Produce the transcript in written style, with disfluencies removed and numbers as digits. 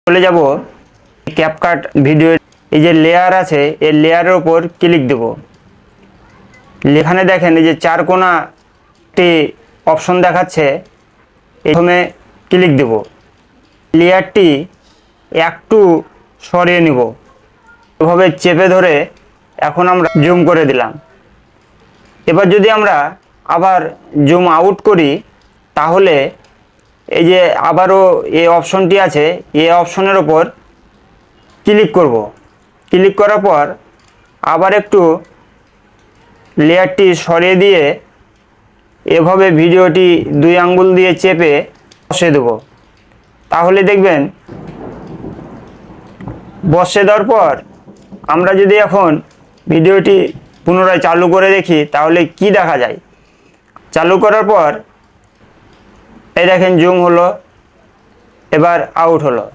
চলে যাব CapCut video, এই যে লেয়ার আছে এই লেয়ারের উপর ক্লিক দেব। এখানে দেখেন এই যে চার কোণা একটি অপশন দেখাচ্ছে, প্রথমে ক্লিক দেব। লেয়ারটি একটু সরিয়ে নিব, এভাবে চেপে ধরে এখন আমরা জুম করে দিলাম। এবার যদি আমরা আবার জুম আউট করি তাহলে এই যে আবারও এই অপশনটি আছে, এই অপশনের ওপর ক্লিক করব। ক্লিক করার পর আবার একটু লেয়ারটি সরিয়ে দিয়ে এভাবে ভিডিওটি 2 আঙ্গুল দিয়ে চেপে বসিয়ে দেব। তাহলে দেখবেন বসিয়ে দেওয়ার পর আমরা যদি এখন ভিডিওটি পুনরায় চালু করে দেখি তাহলে কি দেখা যায়। চালু করার পর এই দেখেন জুম হলো, এবার আউট হলো।